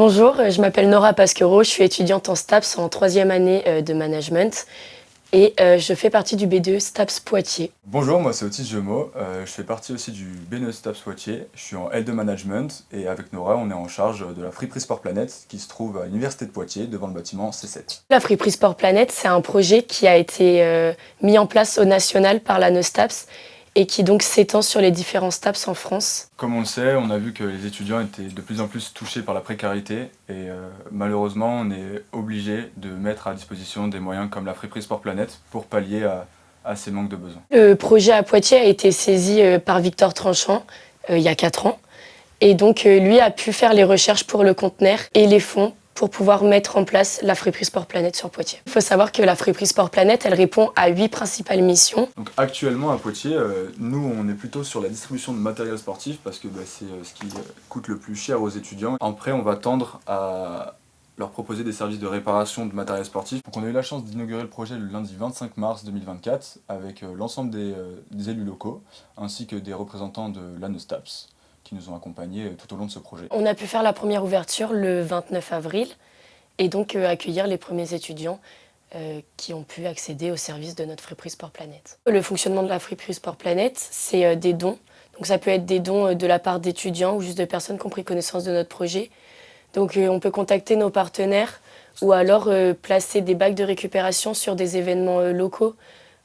Bonjour, je m'appelle Nora Pasquero, je suis étudiante en STAPS en troisième année de management et je fais partie du B2 STAPS Poitiers. Bonjour, moi c'est Otis Jemo, je fais partie aussi du B9 STAPS Poitiers, je suis en L2 Management et avec Nora on est en charge de la friperie Sport Planet qui se trouve à l'université de Poitiers devant le bâtiment C7. La friperie Sport Planet, c'est un projet qui a été mis en place au national par la NESTAPS et qui donc s'étend sur les différents STAPS en France. Comme on le sait, on a vu que les étudiants étaient de plus en plus touchés par la précarité et malheureusement on est obligé de mettre à disposition des moyens comme la friperie Sport Planet pour pallier à ces manques de besoins. Le projet à Poitiers a été saisi par Victor Tranchant il y a 4 ans et donc lui a pu faire les recherches pour le conteneur et les fonds pour pouvoir mettre en place la friperie Sport Planet sur Poitiers. Il faut savoir que la friperie Sport Planet, elle répond à 8 principales missions. Donc actuellement à Poitiers, nous on est plutôt sur la distribution de matériel sportif parce que c'est ce qui coûte le plus cher aux étudiants. Après on va tendre à leur proposer des services de réparation de matériel sportif. Donc on a eu la chance d'inaugurer le projet le lundi 25 mars 2024 avec l'ensemble des élus locaux ainsi que des représentants de l'ANESTAPS qui nous ont accompagnés tout au long de ce projet. On a pu faire la première ouverture le 29 avril et donc accueillir les premiers étudiants qui ont pu accéder au service de notre friperie Sport Planet. Le fonctionnement de la friperie Sport Planet, c'est des dons. Donc ça peut être des dons de la part d'étudiants ou juste de personnes qui ont pris connaissance de notre projet. Donc on peut contacter nos partenaires ou alors placer des bacs de récupération sur des événements locaux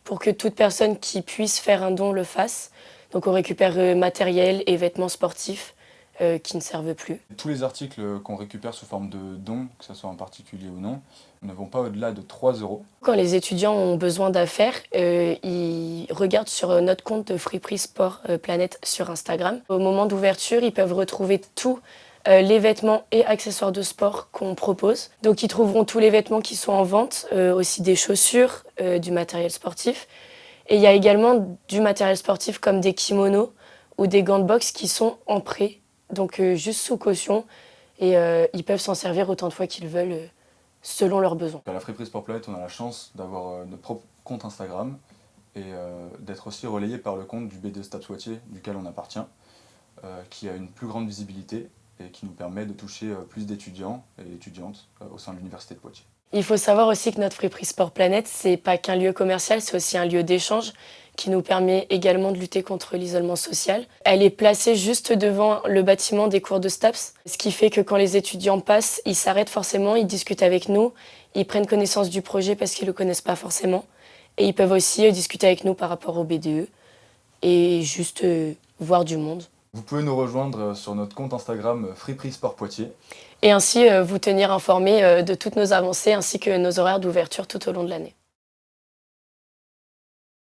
pour que toute personne qui puisse faire un don le fasse. Donc on récupère matériel et vêtements sportifs qui ne servent plus. Tous les articles qu'on récupère sous forme de dons, que ce soit en particulier ou non, ne vont pas au-delà de 3 €. Quand les étudiants ont besoin d'affaires, ils regardent sur notre compte de Friperie Sport Planet sur Instagram. Au moment d'ouverture, ils peuvent retrouver tous les vêtements et accessoires de sport qu'on propose. Donc ils trouveront tous les vêtements qui sont en vente, aussi des chaussures, du matériel sportif. Et il y a également du matériel sportif comme des kimonos ou des gants de boxe qui sont en prêt, donc juste sous caution. Et ils peuvent s'en servir autant de fois qu'ils veulent, selon leurs besoins. À la friperie Sport Planet, on a la chance d'avoir notre propre compte Instagram et d'être aussi relayé par le compte du B2 STAPS Poitiers, duquel on appartient, qui a une plus grande visibilité et qui nous permet de toucher plus d'étudiants et étudiantes au sein de l'université de Poitiers. Il faut savoir aussi que notre friperie Sport Planet, c'est pas qu'un lieu commercial, c'est aussi un lieu d'échange qui nous permet également de lutter contre l'isolement social. Elle est placée juste devant le bâtiment des cours de STAPS, ce qui fait que quand les étudiants passent, ils s'arrêtent forcément, ils discutent avec nous, ils prennent connaissance du projet parce qu'ils ne le connaissent pas forcément. Et ils peuvent aussi discuter avec nous par rapport au BDE et juste voir du monde. Vous pouvez nous rejoindre sur notre compte Instagram Friperie Sport Poitiers. Et ainsi vous tenir informés de toutes nos avancées ainsi que nos horaires d'ouverture tout au long de l'année.